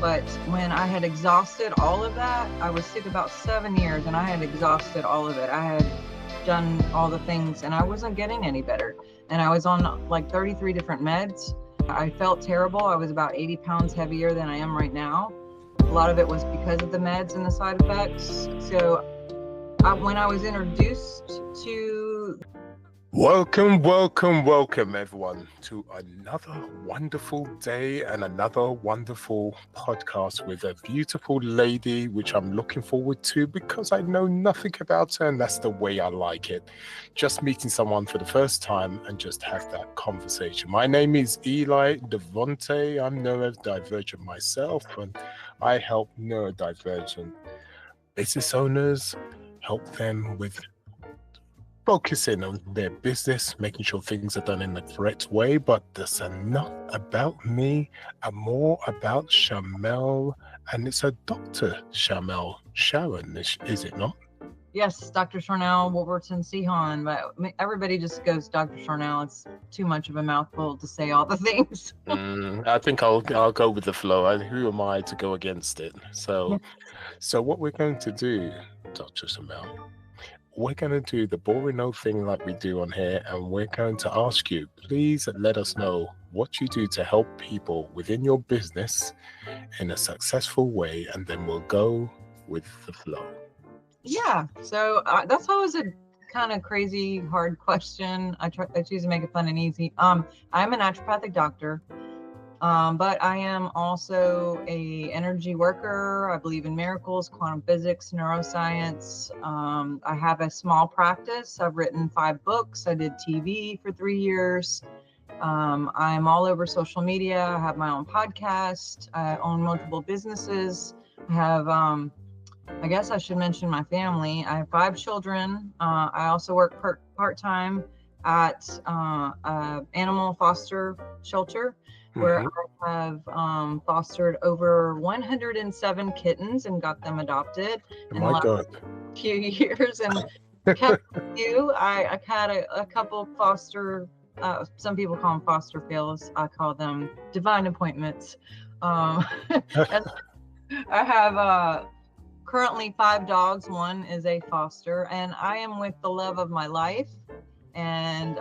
But when I had exhausted all of that, I was sick about 7 years and I had exhausted all of it. I had done all the things and I wasn't getting any better. And I was on like 33 different meds. I felt terrible. I was about 80 pounds heavier than I am right now. A lot of it was because of the meds and the side effects. So when I was introduced to... Welcome everyone to another wonderful day and another wonderful podcast with a beautiful lady, which I'm looking forward to because I know nothing about her and that's the way I like it. Just meeting someone for the first time and just have that conversation. My name is Eli Devonte. I'm neurodivergent myself and I help neurodivergent business owners, help them with focusing on their business, making sure things are done in the correct way. But that's enough about me and more about Sharnael. And it's a Dr. Sharnael Sharon, is it not? Yes, Dr. Sharnael Wolverton Sihon, but everybody just goes Dr. Sharnael. It's too much of a mouthful to say all the things. I think I'll go with the flow. Who am I to go against it? So what we're going to do, Dr. Sharnael, we're going to do the boring old thing like we do on here, and we're going to ask you, please let us know what you do to help people within your business in a successful way, and then we'll go with the flow. Yeah, so that's always a kind of crazy, hard question. I choose to make it fun and easy. I'm a naturopathic doctor. But I am also a energy worker. I believe in miracles, quantum physics, neuroscience. I have a small practice. I've written 5 books. I did TV for 3 years. I'm all over social media. I have my own podcast. I own multiple businesses. I have, I guess I should mention my family. I have 5 children. I also work part-time at animal foster shelter, where I have fostered over 107 kittens and got them adopted in the last few years. And kept a few. I had a couple foster, some people call them foster fails. I call them divine appointments. And I have currently 5 dogs. One is a foster, and I am with the love of my life. And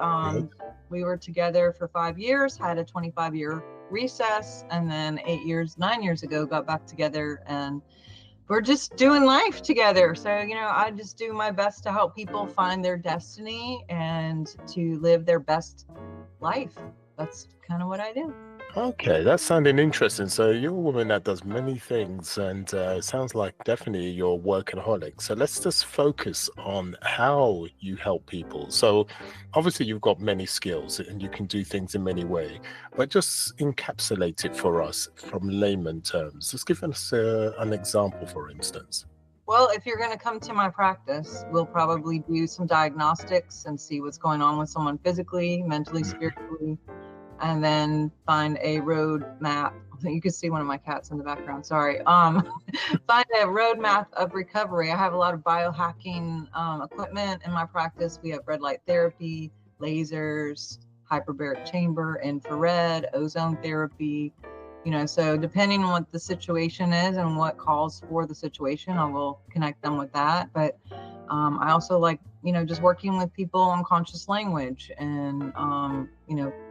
we were together for 5 years, had a 25-year recess, and then 9 years ago, got back together, and we're just doing life together. So, I just do my best to help people find their destiny and to live their best life. That's kind of what I do. Okay, that's sounding interesting. So you're a woman that does many things, and it sounds like definitely you're a workaholic. So let's just focus on how you help people. So obviously you've got many skills and you can do things in many ways, but just encapsulate it for us from layman terms. Just give us an example, for instance. Well, if you're going to come to my practice, we'll probably do some diagnostics and see what's going on with someone physically, mentally, spiritually, and then find a road map. You can see one of my cats in the background, sorry. Find a roadmap of recovery. I have a lot of biohacking equipment in my practice. We have red light therapy, lasers, hyperbaric chamber, infrared, ozone therapy. So depending on what the situation is and what calls for the situation, I will connect them with that. But I also like, just working with people on conscious language and,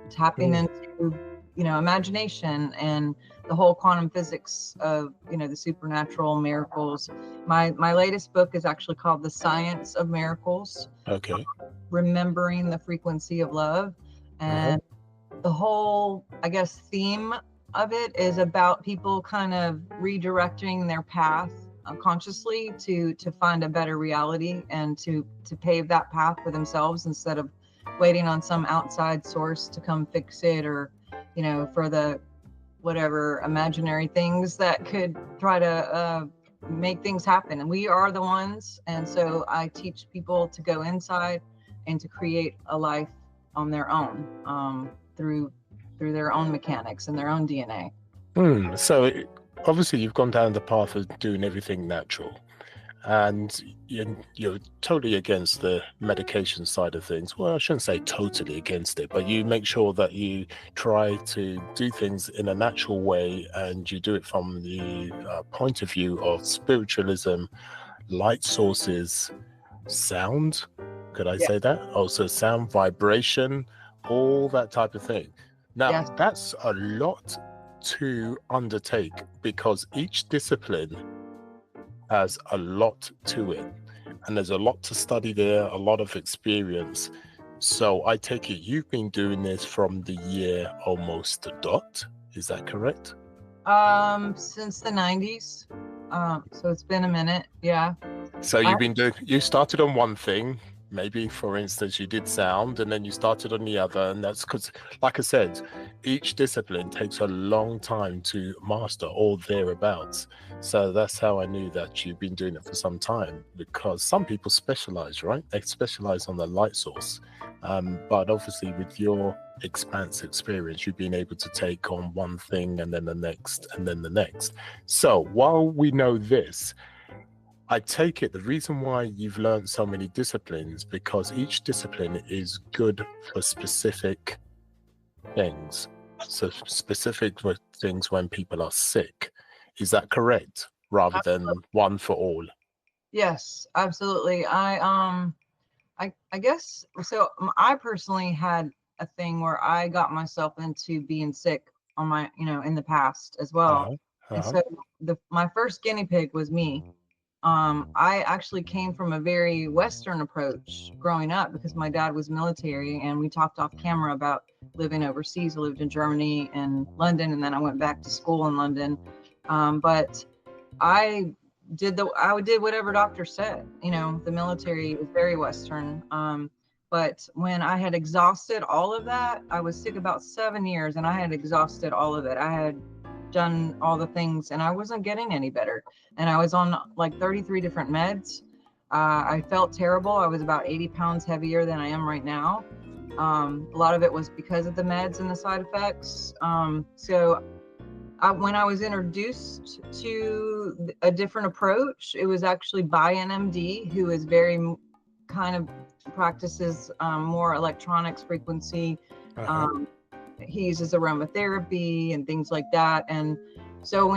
tapping into, imagination and the whole quantum physics of, the supernatural miracles. My latest book is actually called The Science of Miracles. Okay. Remembering the frequency of love. And the whole, I guess, theme of it is about people kind of redirecting their path consciously to find a better reality and to pave that path for themselves instead of waiting on some outside source to come fix it, or for the whatever imaginary things that could try to make things happen. And we are the ones. And so I teach people to go inside and to create a life on their own through their own mechanics and their own DNA. So obviously you've gone down the path of doing everything natural. and you're totally against the medication side of things. Well, I shouldn't say totally against it, but you make sure that you try to do things in a natural way, and you do it from the point of view of spiritualism, light sources, sound. Could I Yeah. say that? Also, sound, vibration, all that type of thing. Now, Yes. that's a lot to undertake, because each discipline has a lot to it, and there's a lot to study there, a lot of experience. So I take it you've been doing this from the year almost to dot. Is that correct? Since the 90s. So it's been a minute. Yeah. So you started on one thing, maybe for instance you did sound, and then you started on the other, and that's because, like I said, each discipline takes a long time to master or thereabouts. So that's how I knew that you've been doing it for some time, because some people specialize, right? They specialize on the light source, but obviously with your expanse experience, you've been able to take on one thing and then the next and then the next. So while we know this, I take it the reason why you've learned so many disciplines, because each discipline is good for specific things. So specific things when people are sick. Is that correct? Rather than one for all? Yes, absolutely. I guess so. I personally had a thing where I got myself into being sick on my, in the past as well. And so my first guinea pig was me. I actually came from a very Western approach growing up, because my dad was military, and we talked off camera about living overseas. I lived in Germany and London, and then I went back to school in London. But I did whatever doctor said. The military is very Western. But when I had exhausted all of that, I was sick about 7 years, and I had exhausted all of it. I had done all the things, and I wasn't getting any better. And I was on like 33 different meds. I felt terrible. I was about 80 pounds heavier than I am right now. A lot of it was because of the meds and the side effects. When I was introduced to a different approach, it was actually by an MD who is very kind of practices more electronics frequency. He uses aromatherapy and things like that. And so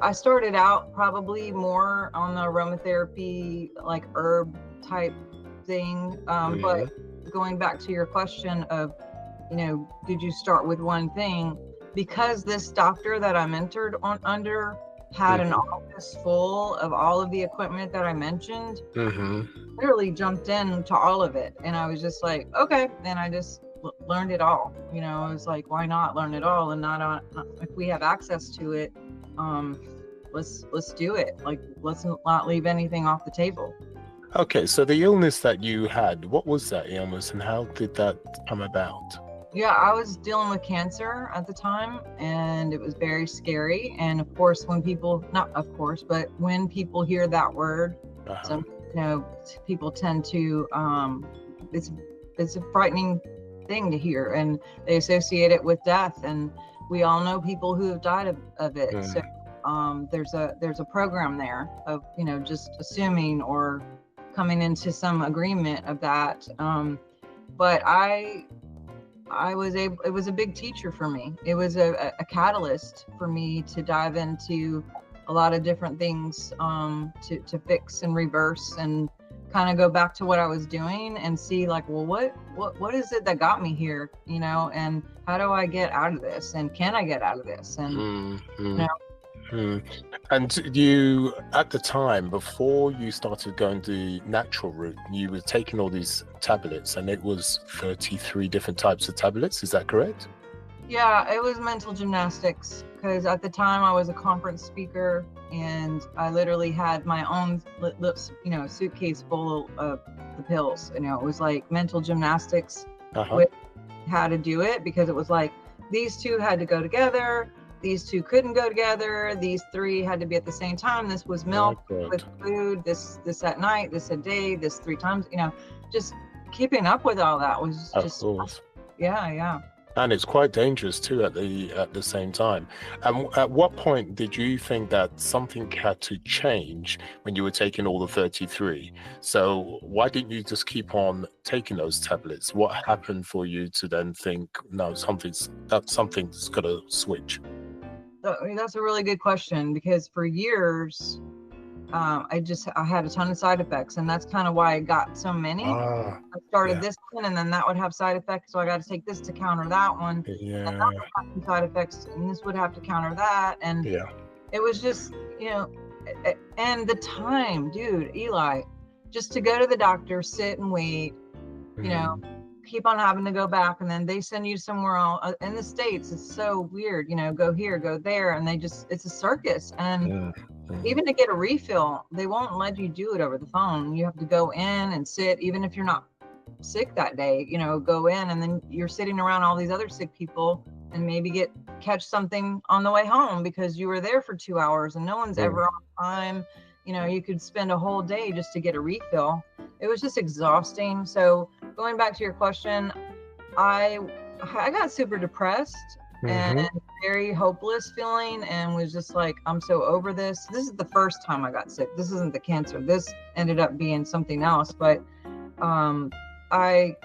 I started out probably more on the aromatherapy, like herb type thing. But going back to your question of, did you start with one thing? Because this doctor that I'm entered under had an office full of all of the equipment that I mentioned, literally jumped into all of it. And I was just like, okay, then I just learned it all. I was like, why not learn it all? And not if we have access to it, let's do it. Like, let's not leave anything off the table. Okay, so the illness that you had, what was that illness, and how did that come about? Yeah, I was dealing with cancer at the time, and it was very scary. And of course, when people hear that word, some people tend to it's a frightening thing to hear, and they associate it with death. And we all know people who have died of it. So there's a program there of just assuming or coming into some agreement of that. But it was a big teacher for me. It was a catalyst for me to dive into a lot of different things, to fix and reverse and kind of go back to what I was doing and see, like, well, what is it that got me here, and how do I get out of this, and can I get out of this? And And you, at the time, before you started going the natural route, you were taking all these tablets, and it was 33 different types of tablets. Is that correct? Yeah, it was mental gymnastics, because at the time I was a conference speaker, and I literally had my own suitcase full of the pills. It was like mental gymnastics with how to do it, because it was like these two had to go together. These two couldn't go together. These three had to be at the same time. This was milk with food. This at night. This at day. This 3 times. Just keeping up with all that was just. Yeah. And it's quite dangerous too at the same time. And at what point did you think that something had to change when you were taking all the 33? So why didn't you just keep on taking those tablets? What happened for you to then think, no, something's got to switch? That's a really good question, because for years, I had a ton of side effects, and that's kind of why I got so many. Ah, I started yeah, this one, and then that would have side effects, so I got to take this to counter that one, and that yeah, would have some side effects, and this would have to counter that, and yeah. it was just, and the time, dude, Eli, just to go to the doctor, sit and wait, you know, Mm, keep on having to go back, and then they send you somewhere else. In the States, it's so weird, go here, go there, and it's a circus. And mm, mm, even to get a refill, they won't let you do it over the phone. You have to go in and sit, even if you're not sick that day, go in, and then you're sitting around all these other sick people, and maybe catch something on the way home because you were there for 2 hours and no one's mm. ever on time. You could spend a whole day just to get a refill. It was just exhausting. So going back to your question, I got super depressed and Mm-hmm. very hopeless feeling, and was just like, I'm so over this. This is the first time I got sick. This isn't the cancer. This ended up being something else. But um, I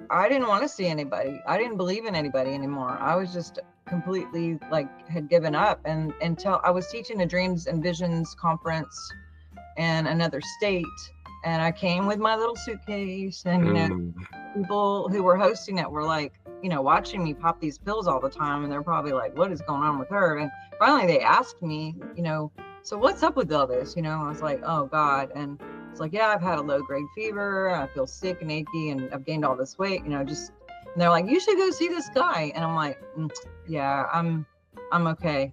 I didn't want to see anybody. I didn't believe in anybody anymore. I was just completely like had given up. And until I was teaching a dreams and visions conference in another state, and I came with my little suitcase, and Mm, people who were hosting it were like, watching me pop these pills all the time, and they're probably like, what is going on with her? And finally they asked me, so what's up with all this? I was like, oh God. And it's like, yeah, I've had a low grade fever, I feel sick and achy, and I've gained all this weight, just, and they're like, you should go see this guy. And I'm like, yeah, I'm okay,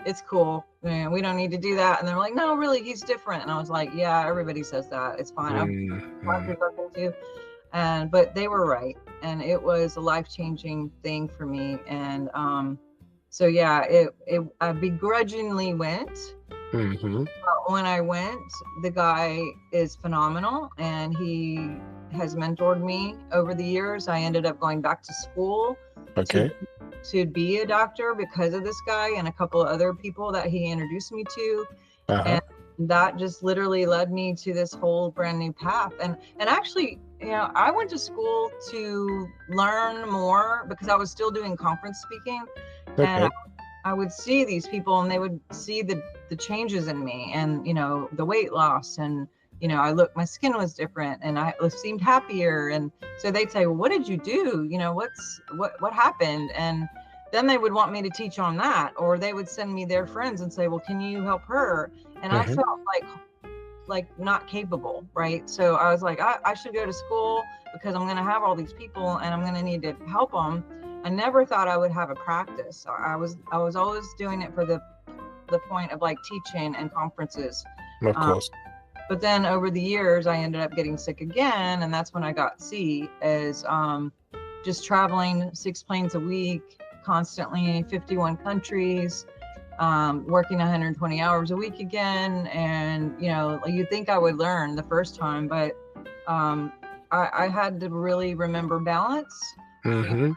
it's cool, man, we don't need to do that. And they're like, no, really, he's different. And I was like, yeah, everybody says that, it's fine, I've mm, talked to mm. something too. But they were right, and it was a life-changing thing for me. And so yeah, I begrudgingly went. Mm-hmm. When I went, the guy is phenomenal, and he has mentored me over the years. I ended up going back to school to Okay. be a doctor because of this guy and a couple of other people that he introduced me to. Uh-huh. And that just literally led me to this whole brand new path. And actually, I went to school to learn more because I was still doing conference speaking, and Okay. I would see these people, and they would see the changes in me, and the weight loss, and my skin was different, and I seemed happier. And so they'd say, well, what did you do? What happened? And then they would want me to teach on that, or they would send me their friends and say, well, can you help her? And I Mm-hmm. felt like not capable, right? So I was like, I should go to school because I'm going to have all these people, and I'm going to need to help them. I never thought I would have a practice. I was always doing it for the point of like teaching and conferences. Of Um, course. but then over the years, I ended up getting sick again, and that's when I got C, as just traveling 6 planes a week, constantly 51 countries, working 120 hours a week again. And you think I would learn the first time, but I had to really remember balance, Mm-hmm.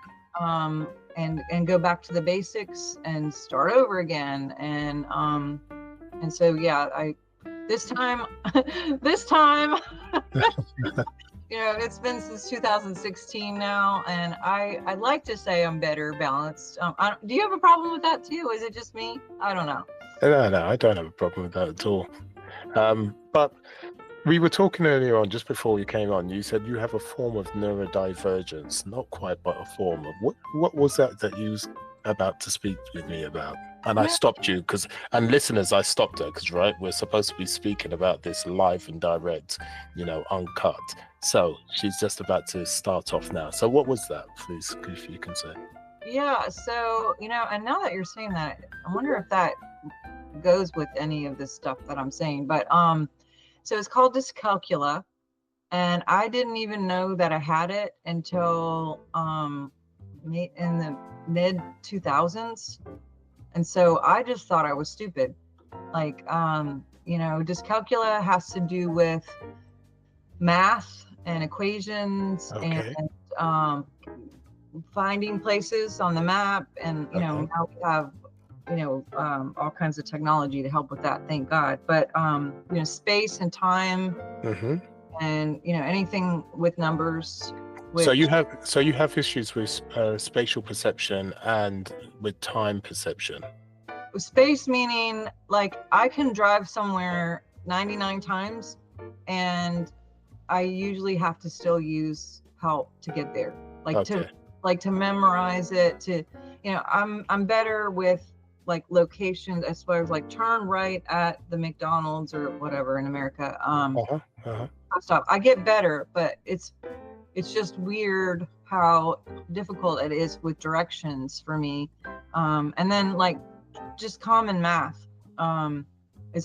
and go back to the basics and start over again. And so yeah, I this time this time it's been since 2016 now, and I'd like to say I'm better balanced. Do you have a problem with that too? Is it just me? I don't know. No, I don't have a problem with that at all. But we were talking earlier on, just before you came on, you said you have a form of neurodivergence, not quite, but a form of what was that you was about to speak with me about? And I Yeah. stopped you and listeners, I stopped her because, right, we're supposed to be speaking about this live and direct, uncut. So she's just about to start off now. So what was that, please, if you can say? Yeah, so and now that you're saying that, I wonder if that goes with any of this stuff that I'm saying. But so it's called Dyscalculia, and I didn't even know that I had it until in the mid 2000s. And so I just thought I was stupid. Like Dyscalculia has to do with math and equations, and Okay. finding places on the map, and now we have all kinds of technology to help with that, thank God. But space and time, and anything with numbers. So you have issues with spatial perception and with time perception. Space meaning, like, I can drive somewhere 99 times and I usually have to still use help to get there, to memorize it, to I'm better with like locations as far as like turn right at the McDonald's or whatever in America. Stop. I get better, but it's just weird how difficult it is with directions for me. And then like just common math. I've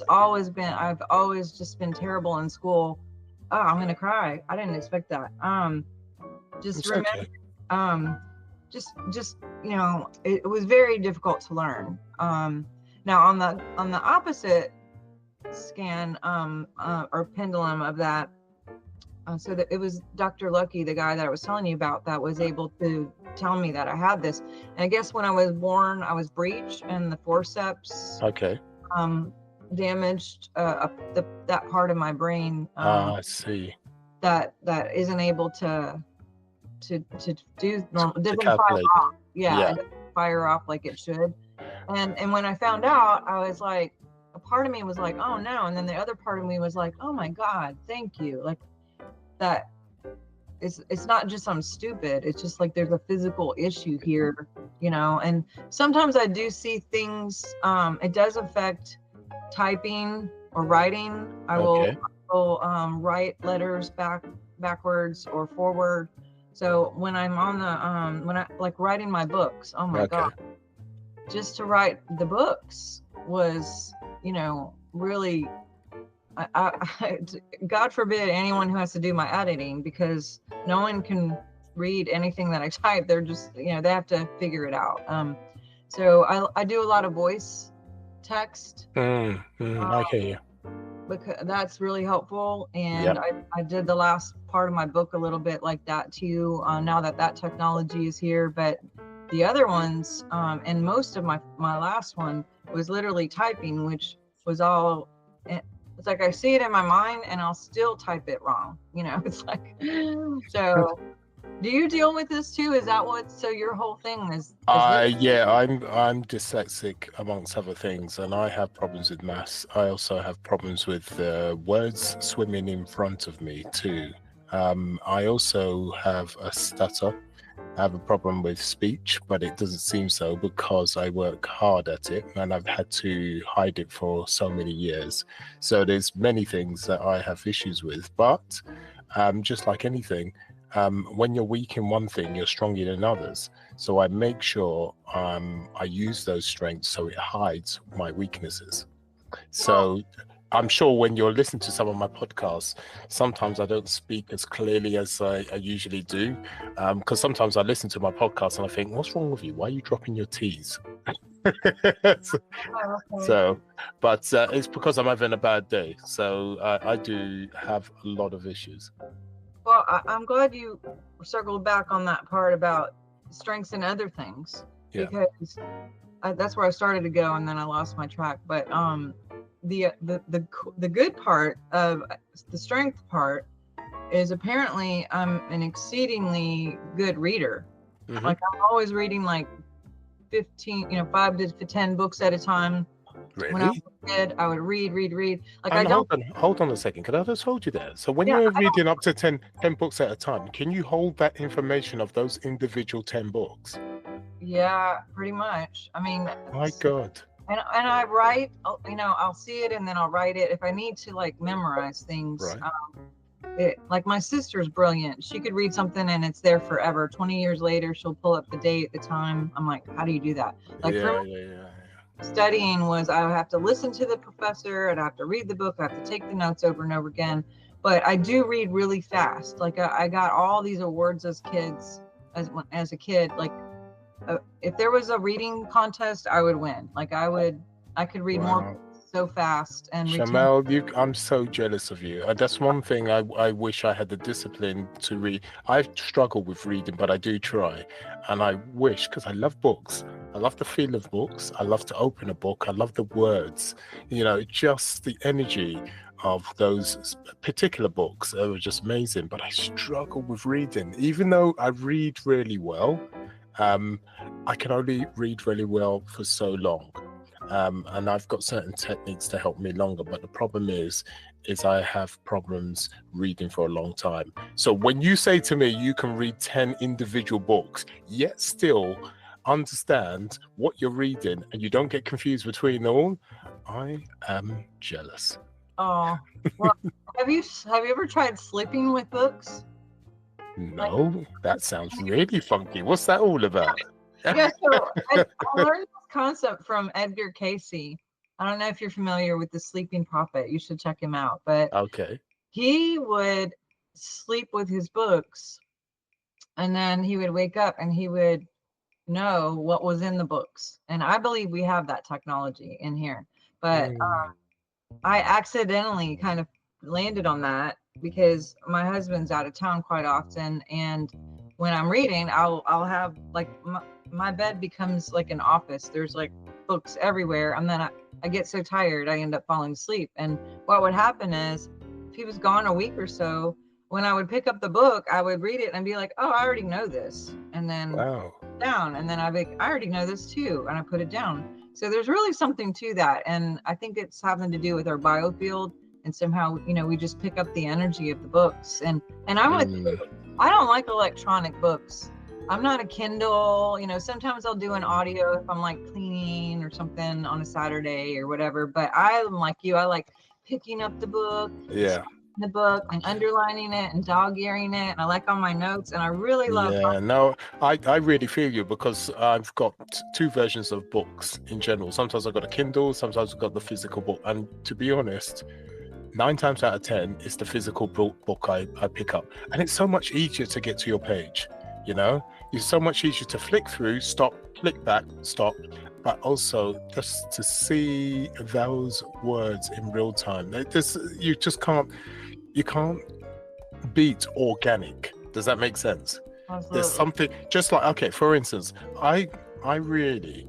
always just been terrible in school. Oh, I'm gonna cry. I didn't expect that. It was very difficult to learn. Now on the opposite scan or pendulum of that, so that it was Dr. Lucky, the guy that I was telling you about, that was able to tell me that I had this. And I guess when I was born, I was breech and the forceps damaged that part of my brain. I see. That isn't able to do normal. Doesn't calculate. Fire off. Yeah. It doesn't fire off like it should. And when I found out, I was like, a part of me was like, oh no, and then the other part of me was like, oh my God, thank you. Like that. It's not just I'm stupid. It's just like there's a physical issue here, and sometimes I do see things. It does affect typing or writing. I will write letters backwards or forward. So when I'm on the when I like writing my books, oh my God, just to write the books was really. I God forbid anyone who has to do my editing, because no one can read anything that I type. They're just they have to figure it out. So I do a lot of voice text. I hear you. Because that's really helpful, and I did the last part of my book a little bit like that too. Now that technology is here, but the other ones and most of my last one was literally typing, which was all. It's like I see it in my mind and I'll still type it wrong. It's like, so do you deal with this too? Is that so your whole thing is yeah, I'm dyslexic amongst other things, and I have problems with maths. I also have problems with words swimming in front of me too. I also have a stutter. I have a problem with speech, but it doesn't seem so because I work hard at it and I've had to hide it for so many years. So there's many things that I have issues with, but just like anything, when you're weak in one thing, you're stronger than others. So I make sure I use those strengths so it hides my weaknesses. So I'm sure when you're listening to some of my podcasts, sometimes I don't speak as clearly as I usually do, because sometimes I listen to my podcast and I think, what's wrong with you? Why are you dropping your T's? So, but it's because I'm having a bad day. So I do have a lot of issues. Well, I'm glad you circled back on that part about strengths and other things, because that's where I started to go and then I lost my track. But the good part of the strength part is apparently I'm an exceedingly good reader. Like I'm always reading like 5 to 10 books at a time. Really? When I was a kid, I would read. Like and hold on a second. Can I just hold you there? So when you're reading up to 10 books at a time, can you hold that information of those individual 10 books? Yeah, pretty much. I mean, my God. And I write, I'll see it and then I'll write it if I need to like memorize things. Right. Like my sister's brilliant. She could read something and it's there forever. 20 years later, she'll pull up the date, the time. I'm like, how do you do that? Like studying was, I have to listen to the professor and I have to read the book. I have to take the notes over and over again. But I do read really fast. Like I got all these awards as a kid. Like if there was a reading contest, I would win. Like I could read more books so fast and retain. Sharnael, I'm so jealous of you. That's one thing I wish I had the discipline to read. I struggle with reading, but I do try. And I wish, because I love books. I love the feel of books. I love to open a book. I love the words. Just the energy of those particular books are just amazing. But I struggle with reading. Even though I read really well, I can only read really well for so long. And I've got certain techniques to help me longer, but the problem is I have problems reading for a long time. So when you say to me you can read 10 individual books, yet still understand what you're reading and you don't get confused between them all, I am jealous. Oh, well, have you ever tried sleeping with books? No, that sounds really funky. What's that all about? Yeah, so I learned this concept from Edgar Casey. I don't know if you're familiar with the Sleeping Prophet. You should check him out. But okay, he would sleep with his books, and then he would wake up and he would know what was in the books. And I believe we have that technology in here. But I accidentally kind of landed on that because my husband's out of town quite often, and when I'm reading, I'll have like my bed becomes like an office. There's like books everywhere, and then I get so tired I end up falling asleep. And what would happen is if he was gone a week or so, when I would pick up the book, I would read it and be like, oh, I already know this, and then down, and then I'd be like, I already know this too, and I put it down. So there's really something to that, and I think it's having to do with our biofield, and somehow we just pick up the energy of the books. And I'm with you. I don't like electronic books. I'm not a Kindle. Sometimes I'll do an audio if I'm like cleaning or something on a Saturday or whatever. But I'm like you. I like picking up the book, the book, and underlining it and dog-earing it. And I like on my notes. And I really love. Yeah, no, I really feel you, because I've got two versions of books in general. Sometimes I've got a Kindle, sometimes I've got the physical book. And to be honest, 9 times out of 10, it's the physical book I pick up. And it's so much easier to get to your page, It's so much easier to flick through, stop, flick back, stop. But also just to see those words in real time. You can't beat organic. Does that make sense? Absolutely. There's something, just like, okay, for instance, I really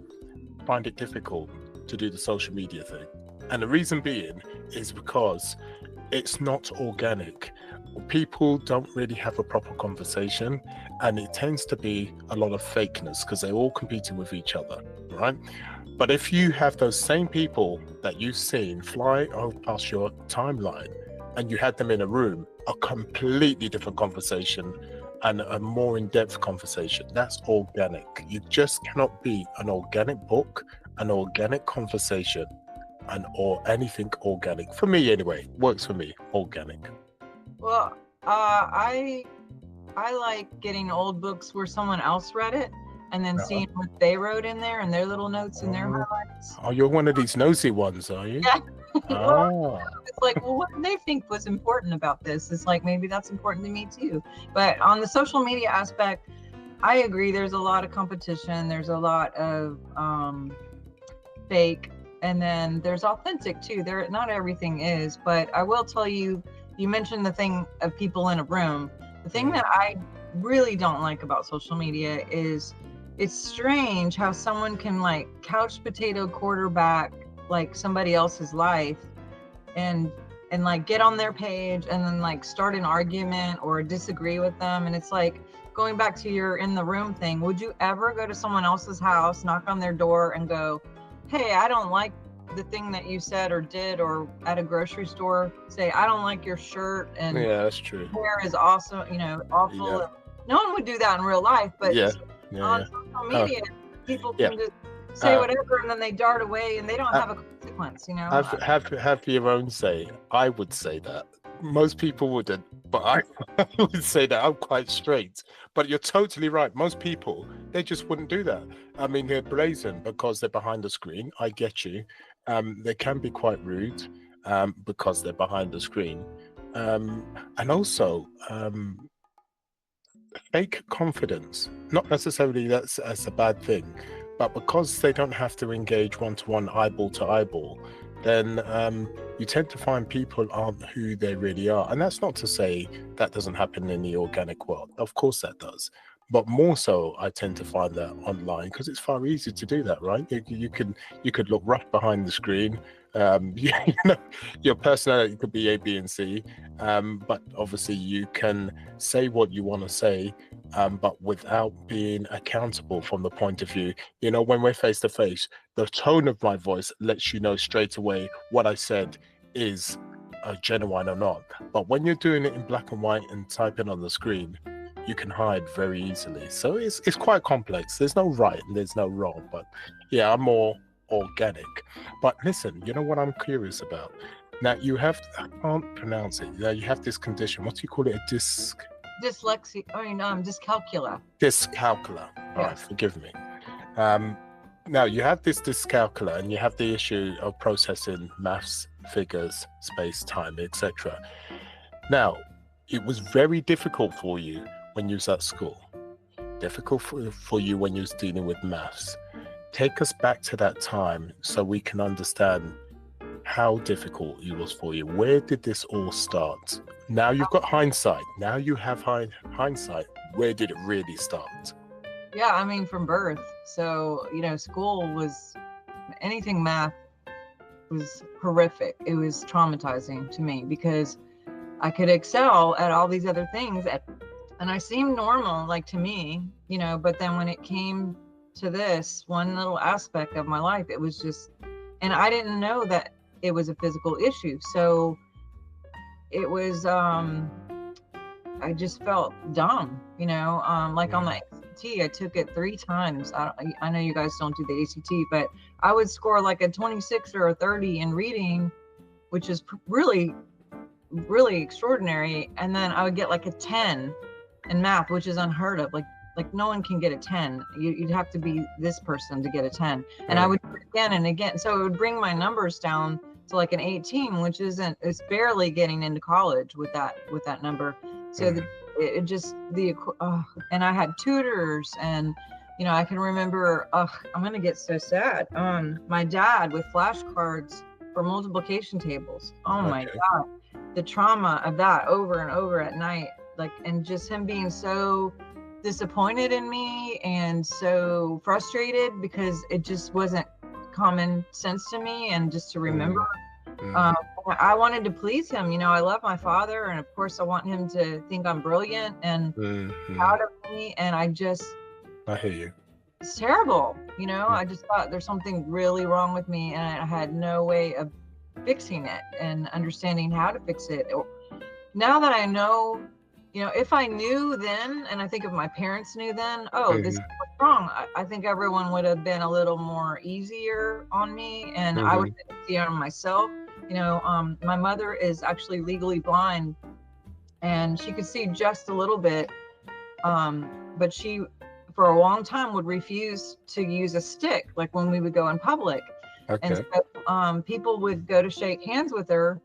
find it difficult to do the social media thing. And the reason being is because it's not organic. People don't really have a proper conversation, and it tends to be a lot of fakeness because they're all competing with each other, right? But if you have those same people that you've seen fly past your timeline and you had them in a room, a completely different conversation and a more in-depth conversation, that's organic. You just cannot beat an organic book, an organic conversation, or anything organic. For me anyway, works for me, organic. Well, I like getting old books where someone else read it and then seeing what they wrote in there and their little notes and their highlights. Oh, you're one of these nosy ones, are you? Yeah. Well, it's like, well, what do they think was important about this? It's like, maybe that's important to me too. But on the social media aspect, I agree. There's a lot of competition. There's a lot of fake, and then there's authentic too. Not everything is, but I will tell you, you mentioned the thing of people in a room. The thing that I really don't like about social media is it's strange how someone can like couch potato quarterback like somebody else's life and like get on their page and then like start an argument or disagree with them. And it's like going back to your in the room thing. Would you ever go to someone else's house, knock on their door and go, hey, I don't like the thing that you said or did, or at a grocery store say, I don't like your shirt and that's true. Hair is awesome, awful. Yeah. No one would do that in real life, but on social media, people can just say whatever and then they dart away and they don't have a consequence, Have your own say. I would say that. Most people wouldn't, but I would say that I'm quite straight. But you're totally right. Most people, they just wouldn't do that. I mean, they're brazen because they're behind the screen. I get you. They can be quite rude because they're behind the screen. And also, fake confidence. Not necessarily that's a bad thing, but because they don't have to engage one-to-one, eyeball to eyeball, then you tend to find people aren't who they really are. And that's not to say that doesn't happen in the organic world. Of course that does. But more so, I tend to find that online because it's far easier to do that, right? You could look rough behind the screen. You know, your personality could be A, B, and C, but obviously you can say what you want to say, but without being accountable from the point of view. You know, when we're face to face, the tone of my voice lets you know straight away what I said is genuine or not. But when you're doing it in black and white and typing on the screen, you can hide very easily. So it's quite complex. There's no right and there's no wrong. But yeah, I'm more organic. But listen, you know what I'm curious about? Now you have, I can't pronounce it. Now you have this condition. What do you call it? A Dyslexia. Dyscalculia. Dyscalculia. All right, forgive me. Now you have this dyscalculia and you have the issue of processing maths, figures, space, time, etc. Now, it was very difficult for you when you was at school. Difficult for you when you was dealing with maths. Take us back to that time so we can understand how difficult it was for you. Where did this all start? Now you've got hindsight. Now you have hindsight. Where did it really start? Yeah, I mean, from birth. So, school was, anything math was horrific. It was traumatizing to me because I could excel at all these other things and I seemed normal, like to me, but then when it came to this one little aspect of my life, it was just, and I didn't know that it was a physical issue. So it was, I just felt dumb, like on the ACT, I took it 3 times. I know you guys don't do the ACT, but I would score like a 26 or a 30 in reading, which is really, really extraordinary. And then I would get like a 10 in math, which is unheard of. Like no one can get a 10. You'd have to be this person to get a 10. And I would do it again and again. So it would bring my numbers down to like an 18, which it's barely getting into college with that number. So and I had tutors and, I can remember, I'm going to get so sad. My dad with flashcards for multiplication tables. Oh my God. The trauma of that over and over at night, and just him being so disappointed in me and so frustrated because it just wasn't common sense to me and just to remember. I wanted to please him. I love my father, and of course I want him to think I'm brilliant and proud of me. And I hear you. It's terrible. I just thought there's something really wrong with me, and I had no way of fixing it and understanding how to fix it. Now that I know, if I knew then, and I think if my parents knew then, this is what's wrong, I think everyone would have been a little more easier on me, and I would have been easier on myself. My mother is actually legally blind, and she could see just a little bit, but she, for a long time, would refuse to use a stick, like when we would go in public. And so people would go to shake hands with her,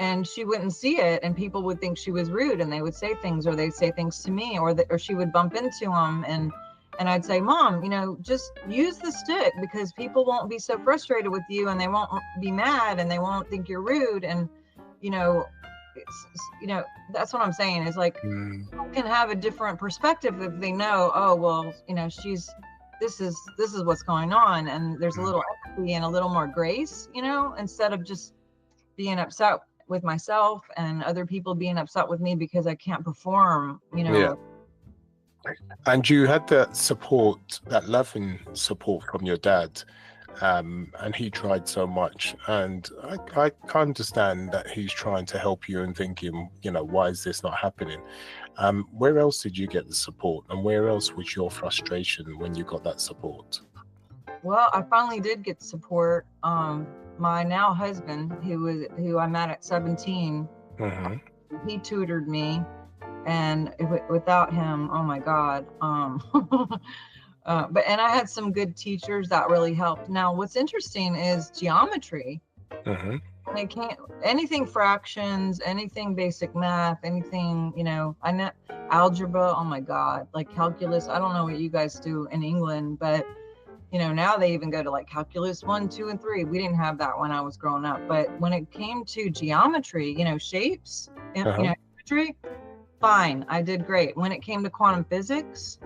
and she wouldn't see it, and people would think she was rude, and they would say things, or they'd say things to me, or she would bump into them, and I'd say, Mom, just use the stick because people won't be so frustrated with you, and they won't be mad, and they won't think you're rude. And that's what I'm saying is like, people can have a different perspective if they know, oh well, this is what's going on, and there's a little empathy and a little more grace, instead of just being upset with myself and other people being upset with me because I can't perform, Yeah. And you had that support, that loving support from your dad, and he tried so much. And I understand that he's trying to help you and thinking, why is this not happening? Where else did you get the support, and where else was your frustration when you got that support? Well, I finally did get support. My now husband, who I met at 17, he tutored me, and without him, oh my God. And I had some good teachers that really helped. Now, what's interesting is geometry. I can't, anything fractions, anything basic math, anything, I know algebra. Oh my God, like calculus. I don't know what you guys do in England, but now they even go to like calculus 1, 2, and 3. We didn't have that when I was growing up. But when it came to geometry, shapes, geometry, fine. I did great. When it came to quantum physics,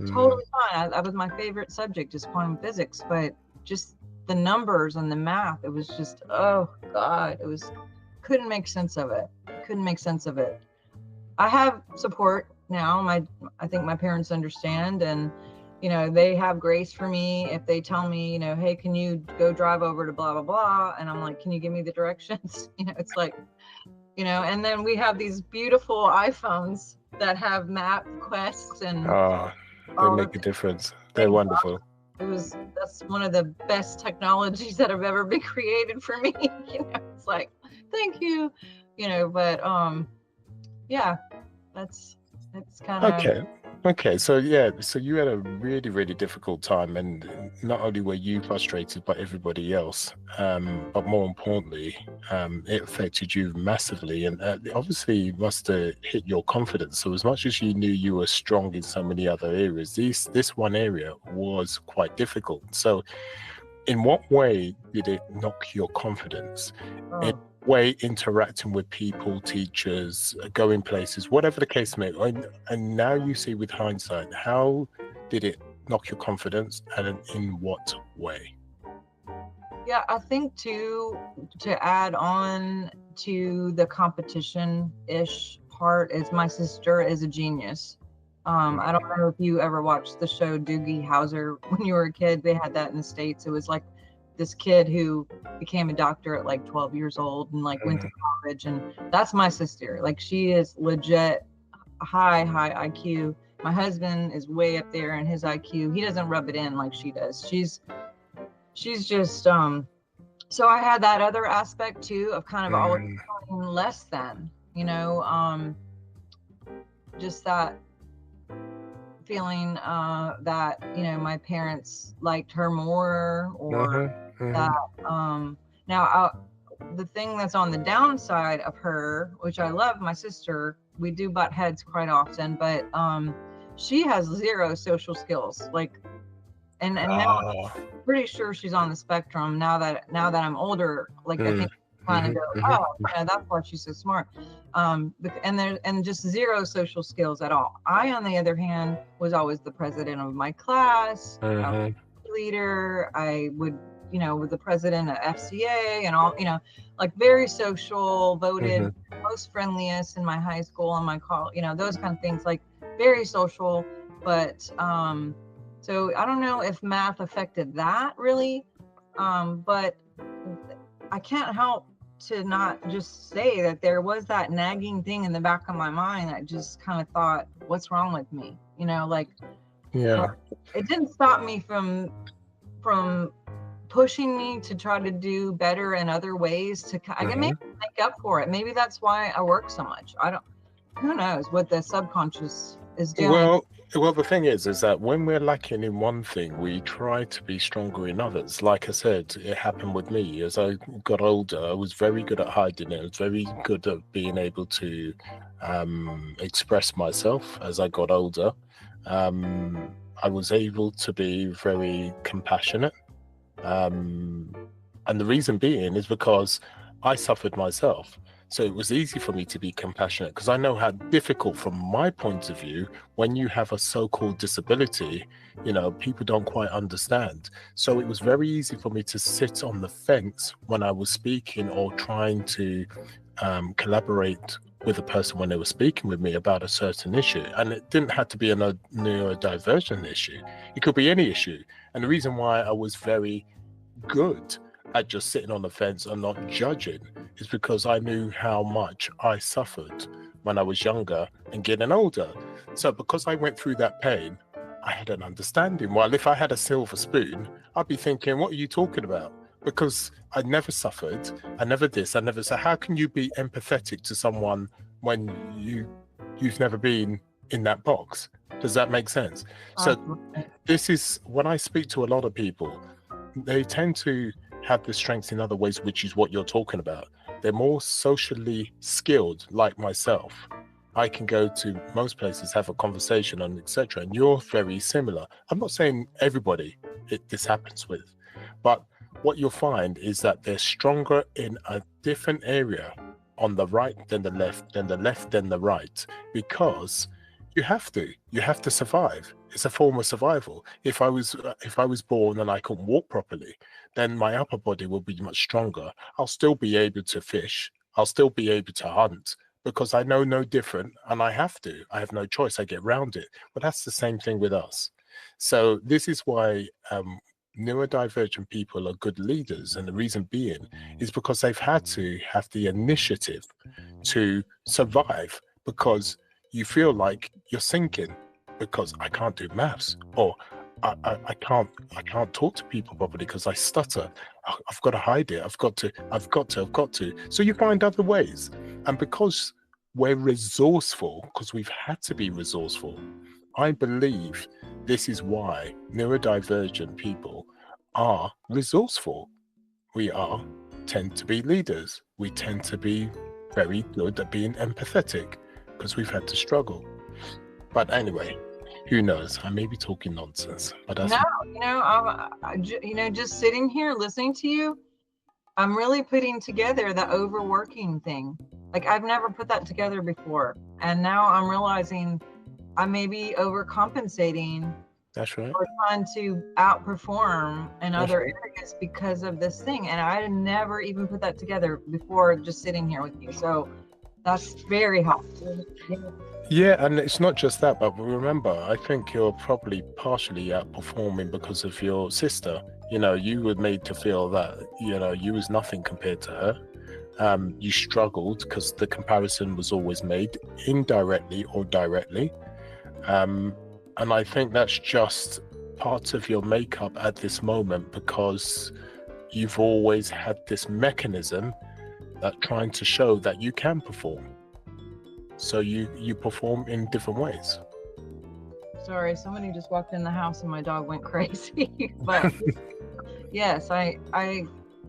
totally fine. That was my favorite subject, just quantum physics. But just the numbers and the math, it was just, oh God, couldn't make sense of it. I have support now. I think my parents understand, and they have grace for me if they tell me, hey, can you go drive over to blah blah blah, and I'm like, can you give me the directions? It's like, and then we have these beautiful iPhones that have map quests, and they make a difference. They're wonderful. That's one of the best technologies that have ever been created for me. It's like, thank you, but yeah, that's kind of okay. So you had a really, really difficult time, and not only were you frustrated, but everybody else. But more importantly, it affected you massively, and obviously must have hit your confidence. So as much as you knew you were strong in so many other areas, this one area was quite difficult. So in what way did it knock your confidence? In way interacting with people, teachers, going places, whatever the case may be, and now you see with hindsight, how did it knock your confidence, and in what way? Yeah, I think to add on to the competition-ish part is my sister is a genius. I don't know if you ever watched the show Doogie Howser when you were a kid. They had that in the States. It was like this kid who became a doctor at like 12 years old and like went to college, and that's my sister. Like, she is legit high IQ. My husband is way up there in his IQ. He doesn't rub it in like she does. She's just so I had that other aspect too of kind of always feeling less than, just that feeling that my parents liked her more, or that now the thing that's on the downside of her, which I love my sister, we do butt heads quite often, but she has zero social skills, like, and now I'm pretty sure she's on the spectrum now that I'm older. Like, I think kind of go, that's why she's so smart. And just zero social skills at all. I, on the other hand, was always the president of my class, leader. I would, with the president of FCA and all, like very social, voted most friendliest in my high school and my call, those kind of things, like very social. But so I don't know if math affected that really, but I can't help to not just say that there was that nagging thing in the back of my mind that just kind of thought, what's wrong with me? Like, it didn't stop me from pushing me to try to do better in other ways to maybe make up for it. Maybe that's why I work so much. Who knows what the subconscious is doing. Well, the thing is that when we're lacking in one thing, we try to be stronger in others. Like I said, it happened with me. As I got older, I was very good at hiding it. I was very good at being able to express myself as I got older. I was able to be very compassionate. And the reason being is because I suffered myself. So it was easy for me to be compassionate because I know how difficult, from my point of view, when you have a so-called disability, people don't quite understand. So it was very easy for me to sit on the fence when I was speaking or trying to collaborate with a person when they were speaking with me about a certain issue. And it didn't have to be a neurodivergent issue. It could be any issue. And the reason why I was very good at just sitting on the fence and not judging is because I knew how much I suffered when I was younger and getting older. So because I went through that pain, I had an understanding. While if I had a silver spoon, I'd be thinking, what are you talking about? Because I never suffered, I never this, I never. So how can you be empathetic to someone when you've never been in that box? Does that make sense? So this is when I speak to a lot of people, they tend to have the strengths in other ways, which is what you're talking about. They're more socially skilled, like myself, I can go to most places, have a conversation on etc. And you're very similar. I'm not saying everybody this happens with, but what you'll find is that they're stronger in a different area on the right than the left, than the left than the right, because you have to survive. It's a form of survival. If I was born and I couldn't walk properly, then my upper body will be much stronger. I'll still be able to fish. I'll still be able to hunt because I know no different, and I have to. I have no choice. I get round it. But that's the same thing with us. So this is why neurodivergent people are good leaders, and the reason being is because they've had to have the initiative to survive, because you feel like you're sinking because I can't do maths, or I can't talk to people properly because I stutter. I've got to hide it. I've got to. So you find other ways, and because we're resourceful, because we've had to be resourceful, I believe this is why neurodivergent people are resourceful. We tend to be leaders. We tend to be very good at being empathetic because we've had to struggle. But anyway, who knows? I may be talking nonsense, but that's just sitting here listening to you, I'm really putting together the overworking thing. Like, I've never put that together before, and now I'm realizing I may be overcompensating. That's right. Or trying to outperform in other areas because of this thing, and I never even put that together before just sitting here with you. So that's very helpful. Yeah, and it's not just that, but remember, I think you're probably partially outperforming because of your sister. You know, you were made to feel that, you know, you was nothing compared to her. You struggled because the comparison was always made indirectly or directly. And I think that's just part of your makeup at this moment, because you've always had this mechanism that trying to show that you can perform. So you perform in different ways. Sorry, somebody just walked in the house and my dog went crazy. But yes, I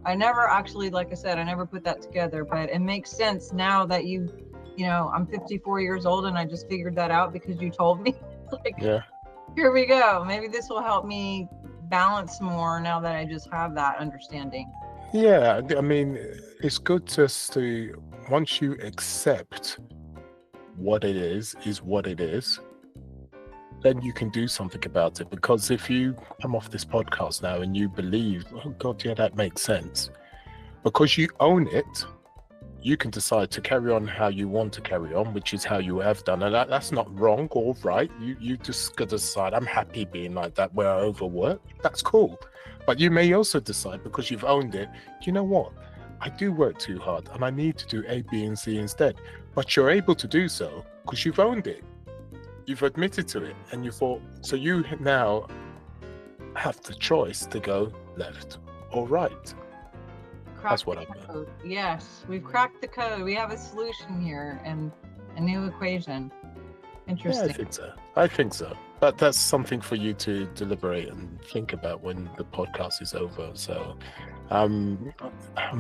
never actually, like I said, I never put that together, but it makes sense now that you know, I'm 54 years old and I just figured that out because you told me. Like, yeah, here we go. Maybe this will help me balance more now that I just have that understanding. Yeah, I mean, it's good just to, once you accept what it is what it is, then you can do something about it. Because if you come off this podcast now and you believe, oh God, yeah, that makes sense, because you own it, you can decide to carry on how you want to carry on, which is how you have done. And that's not wrong or right. You just got to decide, I'm happy being like that, where I overwork. That's cool. But you may also decide, because you've owned it, you know what? I do work too hard and I need to do A, B, and C instead. But you're able to do so because you've owned it. You've admitted to it, and you thought, so you now have the choice to go left or right. That's what I meant. Yes, we've cracked the code. We have a solution here and a new equation. Interesting. Yeah, I think so. But that's something for you to deliberate and think about when the podcast is over. So I'm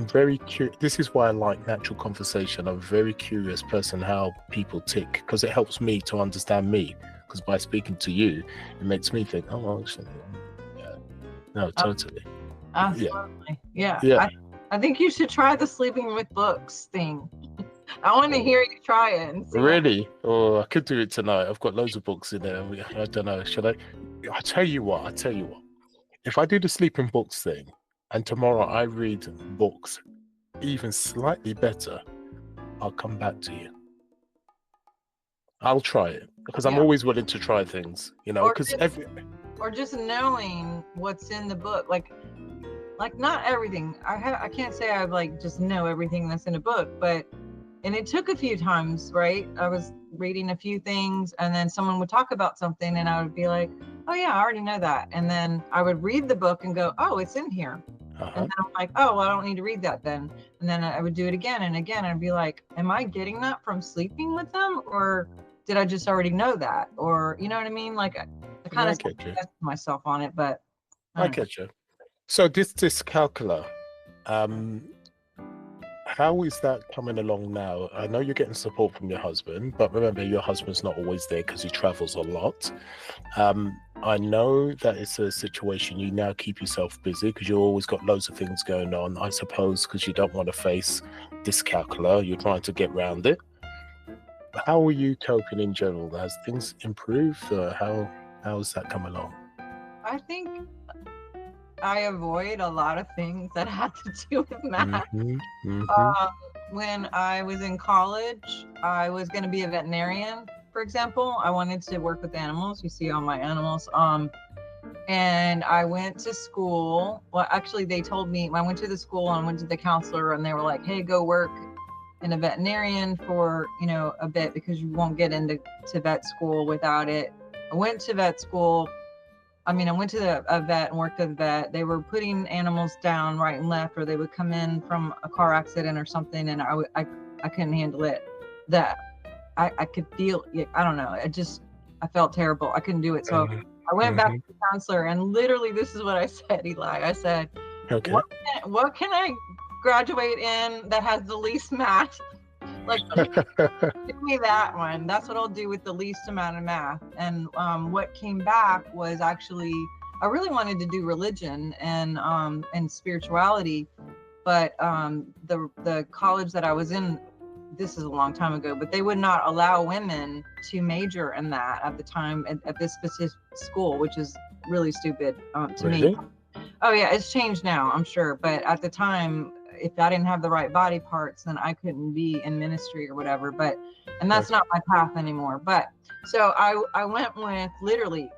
very curious. This is why I like natural conversation. I'm a very curious person how people tick, because it helps me to understand me. Because by speaking to you, it makes me think, oh, actually, yeah. No, totally. Absolutely. Yeah. I think you should try the sleeping with books thing. I want to hear you try it. And see. Really? Oh, I could do it tonight. I've got loads of books in there. I don't know. Should I? I tell you what. If I do the sleeping books thing, and tomorrow I read books even slightly better, I'll come back to you. I'll try it, because I'm always willing to try things. You know, because or just knowing what's in the book, like not everything. I can't say I like just know everything that's in a book, and it took a few times, right? I was reading a few things and then someone would talk about something and I would be like, oh yeah, I already know that. And then I would read the book and go, oh, it's in here. And then I'm like, oh, well, I don't need to read that then. And then I would do it again and again. And I'd be like, am I getting that from sleeping with them? Or did I just already know that? Or, you know what I mean? Like, I kind of test myself on it, but I get you. So this Dyscalculia, how is that coming along now? I know you're getting support from your husband, but remember, your husband's not always there because he travels a lot. I know that it's a situation you now keep yourself busy because you've always got loads of things going on. I suppose because you don't want to face dyscalculia, you're trying to get around it. How are you coping in general? Has things improved? How's that come along? I think I avoid a lot of things that have to do with math. When I was in college, I was going to be a veterinarian, for example. I wanted to work with animals. You see all my animals. And I went to school. Well, actually, they told me, I went to the school and went to the counselor, and they were like, hey, go work in a veterinarian for, a bit because you won't get into vet school without it. I went to vet school. I went to a vet and worked at a vet. They were putting animals down right and left, or they would come in from a car accident or something, and I couldn't handle it. That I could feel, I don't know. I felt terrible. I couldn't do it. So I went back to the counselor, and literally this is what I said, Eli. I said, okay, what can I graduate in that has the least math? Like, give me that one. That's what I'll do with the least amount of math. And what came back was actually, I really wanted to do religion and spirituality, but the college that I was in, this is a long time ago, but they would not allow women to major in that at the time at this specific school, which is really stupid to me. Oh yeah, it's changed now, I'm sure. But at the time, if I didn't have the right body parts, then I couldn't be in ministry or whatever. And that's not my path anymore. But so I went with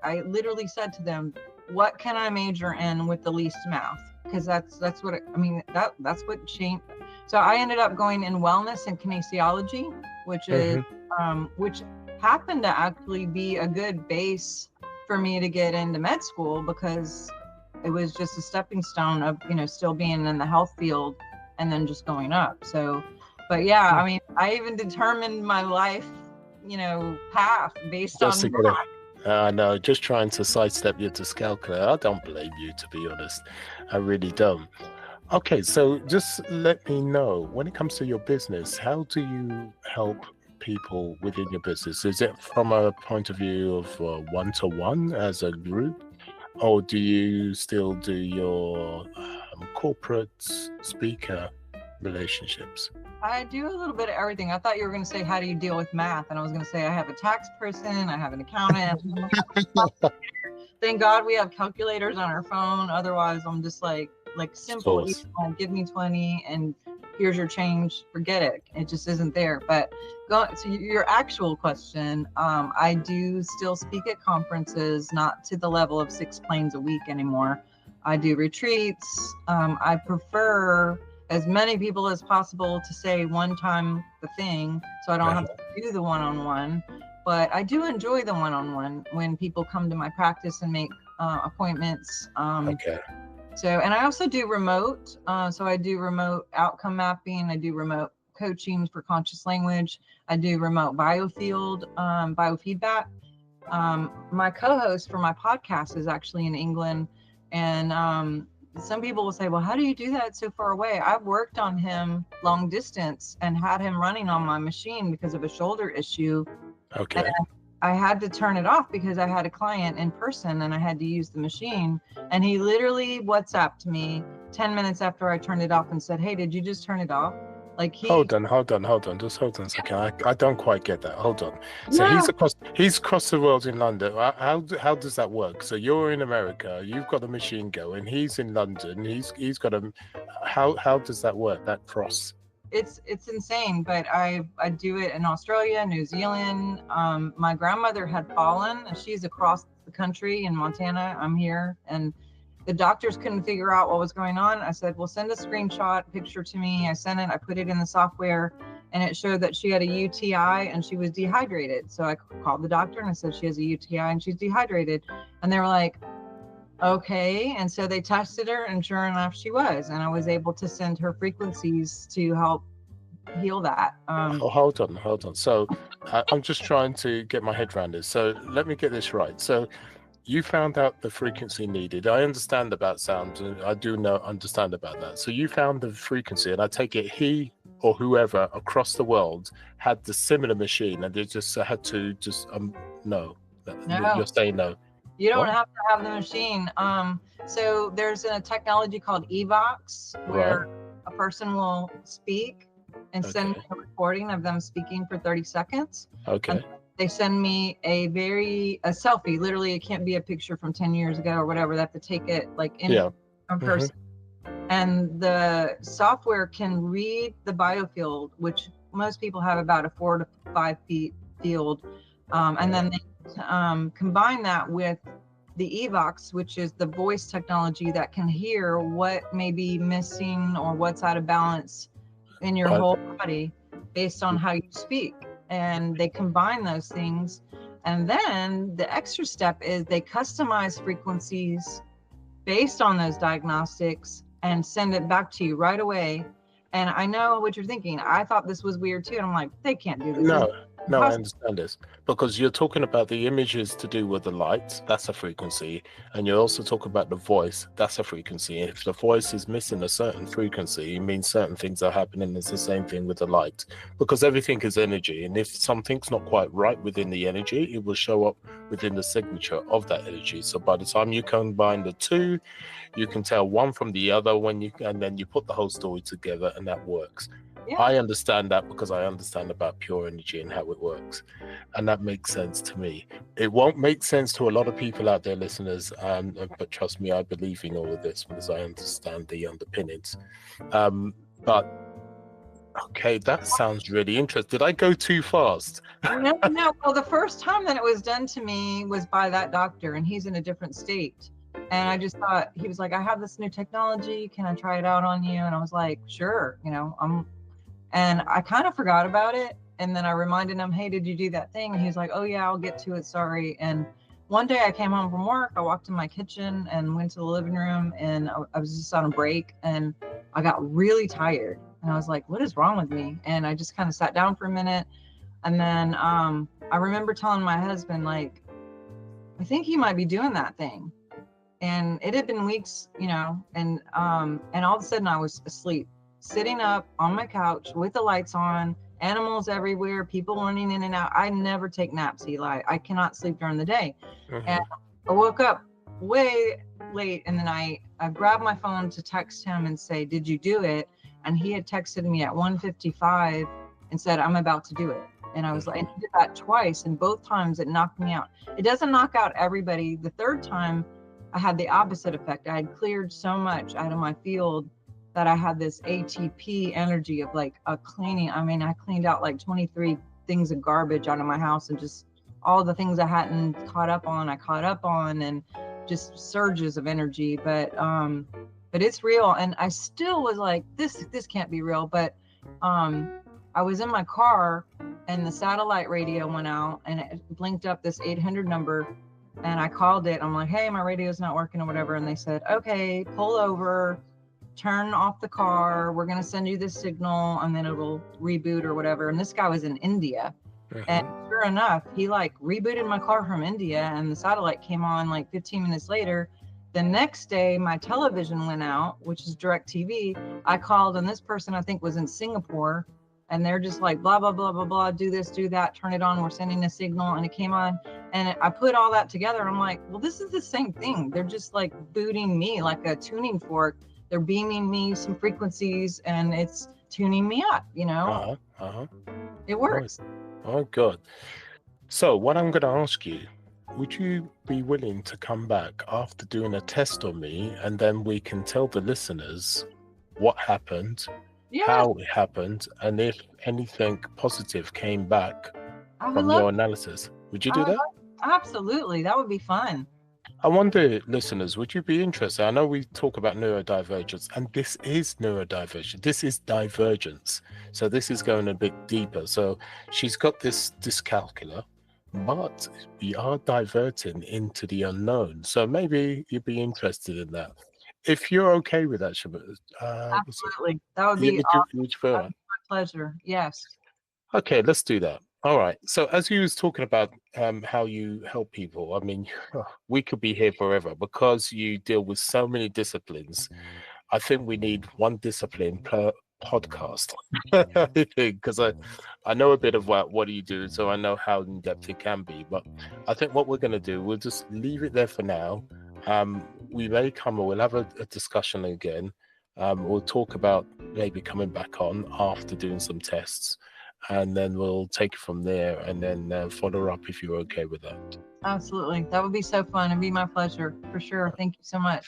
I literally said to them, what can I major in with the least math? Because that's what that's what changed. So I ended up going in wellness and kinesiology, which is which happened to actually be a good base for me to get into med school, because it was just a stepping stone of still being in the health field and then just going up. So, but yeah, I even determined my life, path based on that. I know, just trying to sidestep your dyscalculia. I don't blame you, to be honest. I really don't. Okay, so just let me know, when it comes to your business, how do you help people within your business? Is it from a point of view of one-to-one as a group? Or do you still do your corporate speaker relationships? I do a little bit of everything. I thought you were going to say, how do you deal with math? And I was going to say, I have a tax person, I have an accountant. Thank God we have calculators on our phone. Otherwise, I'm just like simple, give me 20 and here's your change. Forget it. It just isn't there. But to your actual question, I do still speak at conferences, not to the level of 6 planes a week anymore. I do retreats. I prefer as many people as possible to say one time the thing, so I don't have to do the one-on-one. But I do enjoy the one-on-one when people come to my practice and make appointments. So, and I also do remote. So I do remote outcome mapping. I do remote coaching for conscious language. I do remote Biofield, biofeedback. My co-host for my podcast is actually in England. And some people will say, well, how do you do that so far away? I've worked on him long distance and had him running on my machine because of a shoulder issue. Okay. And I had to turn it off because I had a client in person and I had to use the machine. And he literally WhatsApped me 10 minutes after I turned it off and said, hey, did you just turn it off? Like Hold on. Just hold on a second. I don't quite get that. Hold on. So he's across the world in London. How does that work? So you're in America, you've got a machine going, he's in London, he's got a, how does that work, that cross? It's insane, but I do it in Australia, New Zealand. My grandmother had fallen and she's across the country in Montana. I'm here, and the doctors couldn't figure out what was going on. I said, well, send a screenshot picture to me. I sent it, I put it in the software, and it showed that she had a UTI and she was dehydrated. So I called the doctor and I said, she has a UTI and she's dehydrated. And they were like, okay. And so they tested her, and sure enough, she was. And I was able to send her frequencies to help heal that. Hold on. So I'm just trying to get my head around this. So let me get this right. So you found out the frequency needed. I understand about sound. I do understand about that. So you found the frequency, and I take it he or whoever across the world had the similar machine and they just had to just no. No. You're saying no. You don't What? have to have the machine. So there's a technology called Evox where a person will speak and send me a recording of them speaking for 30 seconds. Okay. And they send me a selfie. Literally, it can't be a picture from 10 years ago or whatever. They have to take it like in person. And the software can read the biofield, which most people have about a 4 to 5 feet field. And then they combine that with the Evox, which is the voice technology that can hear what may be missing or what's out of balance in your whole body based on how you speak. And they combine those things. And then the extra step is they customize frequencies based on those diagnostics and send it back to you right away. And I know what you're thinking. I thought this was weird too. And I'm like, they can't do this. No, I understand this because you're talking about the images to do with the light, that's a frequency, and you also talk about the voice, that's a frequency. If the voice is missing a certain frequency, it means certain things are happening. It's the same thing with the light because everything is energy, and if something's not quite right within the energy, it will show up within the signature of that energy. So by the time you combine the two, you can tell one from the other and then you put the whole story together, and that works. Yeah. I understand that because I understand about pure energy and how it works, and that makes sense to me. It won't make sense to a lot of people out there, listeners, but trust me, I believe in all of this because I understand the underpinnings. But okay, that sounds really interesting. Did I go too fast? No. Well, the first time that it was done to me was by that doctor, and he's in a different state. And I just thought, he was like, I have this new technology. Can I try it out on you? And I was like, sure. And I kind of forgot about it. And then I reminded him, hey, did you do that thing? And he's like, oh yeah, I'll get to it. Sorry. And one day I came home from work, I walked in my kitchen and went to the living room, and I was just on a break, and I got really tired. And I was like, what is wrong with me? And I just kind of sat down for a minute. And then I remember telling my husband, like, I think he might be doing that thing. And it had been weeks, and all of a sudden I was asleep, sitting up on my couch with the lights on, animals everywhere, people running in and out. I never take naps, Eli. I cannot sleep during the day. And I woke up way late in the night. I grabbed my phone to text him and say, did you do it? And he had texted me at 1:55 and said, I'm about to do it. And I was like, and he did that twice, and both times it knocked me out. It doesn't knock out everybody. The third time I had the opposite effect. I had cleared so much out of my field that I had this ATP energy of like a cleaning. I mean, I cleaned out like 23 things of garbage out of my house, and just all the things I hadn't caught up on, and just surges of energy. But it's real. And I still was like, this can't be real. But I was in my car and the satellite radio went out and it blinked up this 800 number. And I called it. I'm like, hey, my radio's not working or whatever. And they said, okay, pull over, turn off the car. We're going to send you this signal and then it'll reboot or whatever. And this guy was in India. And sure enough, he like rebooted my car from India, and the satellite came on like 15 minutes later. The next day, my television went out, which is DirecTV. I called, and this person I think was in Singapore, and they're just like, blah, blah, blah, blah, blah, do this, do that, turn it on. We're sending a signal, and it came on. And I put all that together. I'm like, well, this is the same thing. They're just like booting me like a tuning fork. They're beaming me some frequencies, and it's tuning me up, It works. Oh, God. So what I'm going to ask you, would you be willing to come back after doing a test on me, and then we can tell the listeners what happened, how it happened, and if anything positive came back from your analysis? Would you do that? Absolutely. That would be fun. I wonder, listeners, would you be interested? I know we talk about neurodivergence, and this is neurodivergence. This is divergence. So this is going a bit deeper. So she's got this dyscalculia, but we are diverting into the unknown. So maybe you'd be interested in that. If you're okay with that, absolutely. That would be my pleasure. Yes. Okay, let's do that. All right. So as you was talking about how you help people, I mean, we could be here forever because you deal with so many disciplines. I think we need one discipline per podcast. I think because I know a bit of what you do, so I know how in depth it can be. But I think what we're going to do, we'll just leave it there for now. We may we'll have a discussion again. We'll talk about maybe coming back on after doing some tests, and then we'll take it from there, and then follow up if you're okay with that. Absolutely. That would be so fun. It'd be my pleasure for sure. Thank you so much.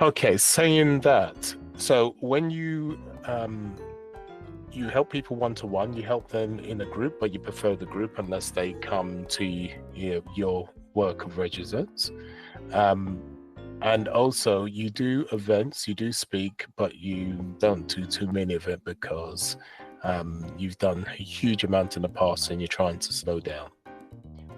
Okay, saying that, so when you help people one-to-one, you help them in a group, but you prefer the group unless they come to your work of residence. And also you do events, you do speak, but you don't do too many of it because you've done a huge amount in the past and you're trying to slow down.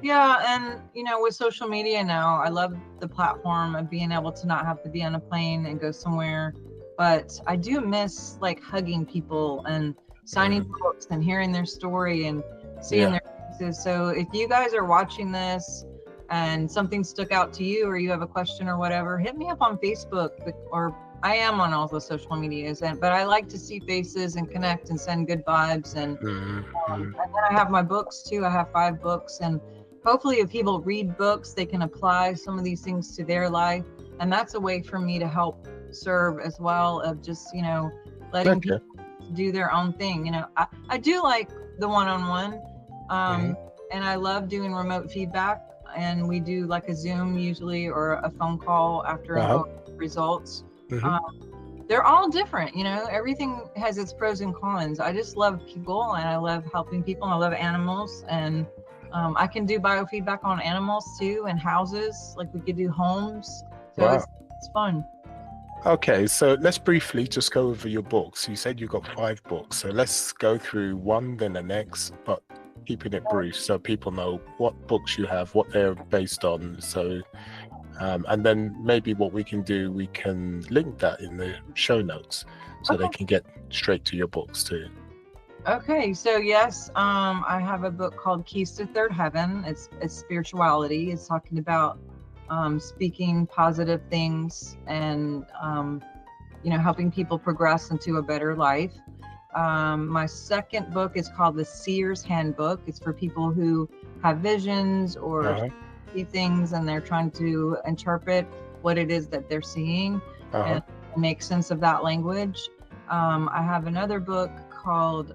Yeah, and with social media now, I love the platform of being able to not have to be on a plane and go somewhere. But I do miss like hugging people and signing books and hearing their story and seeing their faces. So if you guys are watching this and something stuck out to you, or you have a question or whatever, hit me up on Facebook, or I am on all the social medias, but I like to see faces and connect and send good vibes. And then I have my books too. I have 5 books, and hopefully if people read books, they can apply some of these things to their life. And that's a way for me to help serve as well, of just, letting people do their own thing. I do like the one-on-one, and I love doing remote feedback. And we do like a Zoom usually, or a phone call after results. They're all different, everything has its pros and cons. I just love people, and I love helping people, and I love animals. And I can do biofeedback on animals too, and houses, like we could do homes. So it's fun. Okay, so let's briefly just go over your books. You said you got 5 books, so let's go through one, then the next, but keeping it brief so people know what books you have, what they're based on. So and then maybe what we can do, we can link that in the show notes so they can get straight to your books too. Okay, so yes, I have a book called Keys to Third Heaven. It's spirituality. It's talking about speaking positive things and helping people progress into a better life. My second book is called The Seer's Handbook. It's for people who have visions or see things, and they're trying to interpret what it is that they're seeing and make sense of that language. I have another book called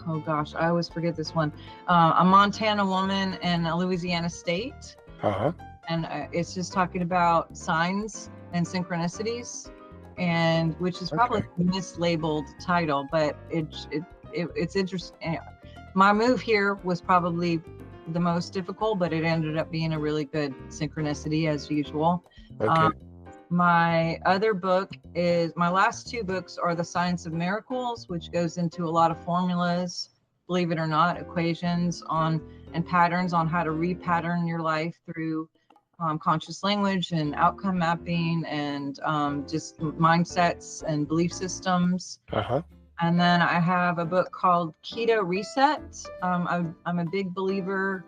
oh gosh, I always forget this one. A Montana Woman in a Louisiana State. And it's just talking about signs and synchronicities, and which is probably a mislabeled title, but it's interesting. My move here was probably the most difficult, but it ended up being a really good synchronicity as usual. My other book is, my last 2 books are The Science of Miracles, which goes into a lot of formulas, believe it or not, equations and patterns on how to repattern your life through conscious language and outcome mapping and just mindsets and belief systems. And then I have a book called Keto Reset. I'm a big believer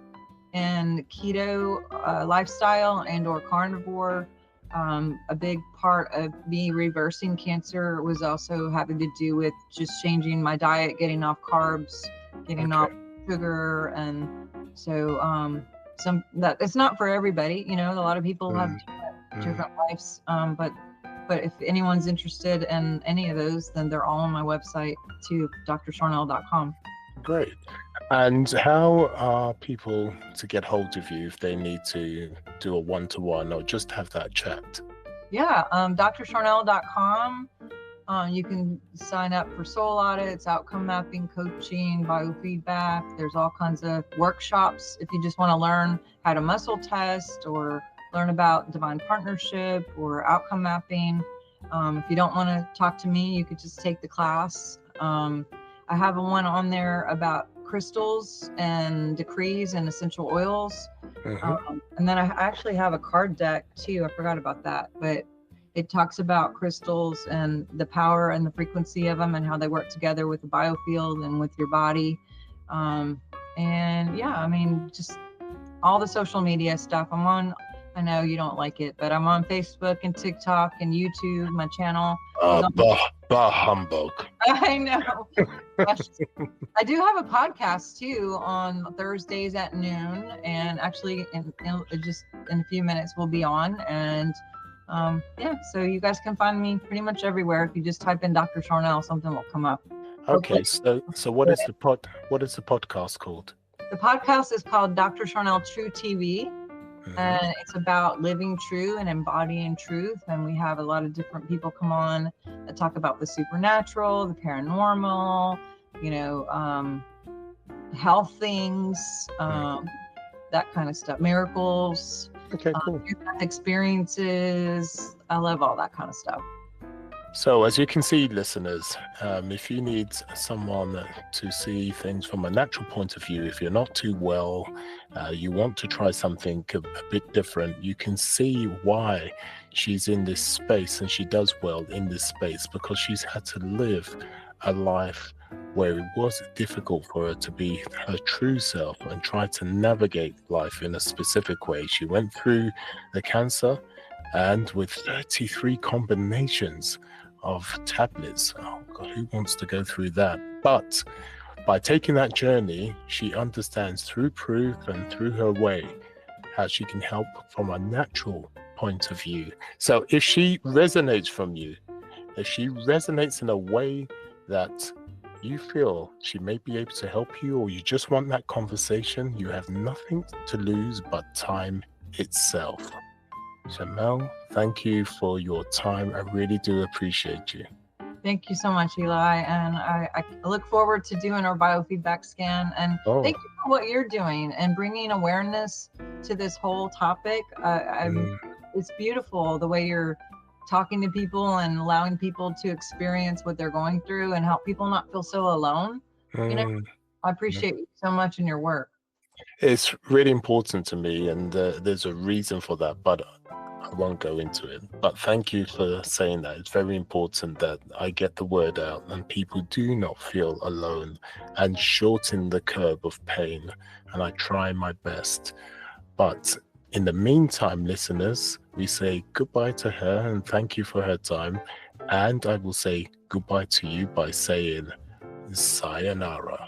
in keto lifestyle and or carnivore. A big part of me reversing cancer was also having to do with just changing my diet, getting off carbs, getting off sugar. And so that it's not for everybody, a lot of people have different lives, but if anyone's interested in any of those, then they're all on my website too, drsharnael.com. Great. And how are people to get hold of you if they need to do a one-to-one or just have that chat? Yeah, drsharnael.com. You can sign up for soul audits, outcome mapping, coaching, biofeedback. There's all kinds of workshops if you just want to learn how to muscle test or learn about divine partnership or outcome mapping. If you don't want to talk to me, you could just take the class. I have one on there about crystals and decrees and essential oils. And then I actually have a card deck too. I forgot about that, but it talks about crystals and the power and the frequency of them and how they work together with the biofield and with your body. And yeah, I mean, just all the social media stuff. I'm on I know you don't like it, but I'm on Facebook and TikTok and YouTube. My channel is on. Bah humbug. I know. I do have a podcast too on Thursdays at noon, and actually, in just in a few minutes we'll be on. And yeah, so you guys can find me pretty much everywhere. If you just type in Dr. Sharnael, something will come up. Okay, so what is the podcast called? The podcast is called Dr. Sharnael True TV. And it's about living true and embodying truth. And we have a lot of different people come on that talk about the supernatural, the paranormal, health things, that kind of stuff, miracles, Okay, cool. Experiences. I love all that kind of stuff. So as you can see, listeners, if you need someone to see things from a natural point of view, if you're not too well, you want to try something a bit different, you can see why she's in this space, and she does well in this space because she's had to live a life where it was difficult for her to be her true self and try to navigate life in a specific way. She went through the cancer, and with 33 combinations of tablets. Oh God, who wants to go through that? But by taking that journey, she understands through proof and through her way how she can help from a natural point of view. So if she resonates from you, if she resonates in a way that you feel she may be able to help you, or you just want that conversation, you have nothing to lose but time itself. Sharnael, thank you for your time. I really do appreciate you. Thank you so much, Eli. And I look forward to doing our biofeedback scan. And thank you for what you're doing and bringing awareness to this whole topic. It's beautiful the way you're talking to people and allowing people to experience what they're going through and help people not feel so alone. I appreciate you so much in your work. It's really important to me, and there's a reason for that, but I won't go into it. But thank you for saying that. It's very important that I get the word out and people do not feel alone, and shorten the curve of pain. And I try my best. But in the meantime, listeners, we say goodbye to her and thank you for her time. And I will say goodbye to you by saying sayonara.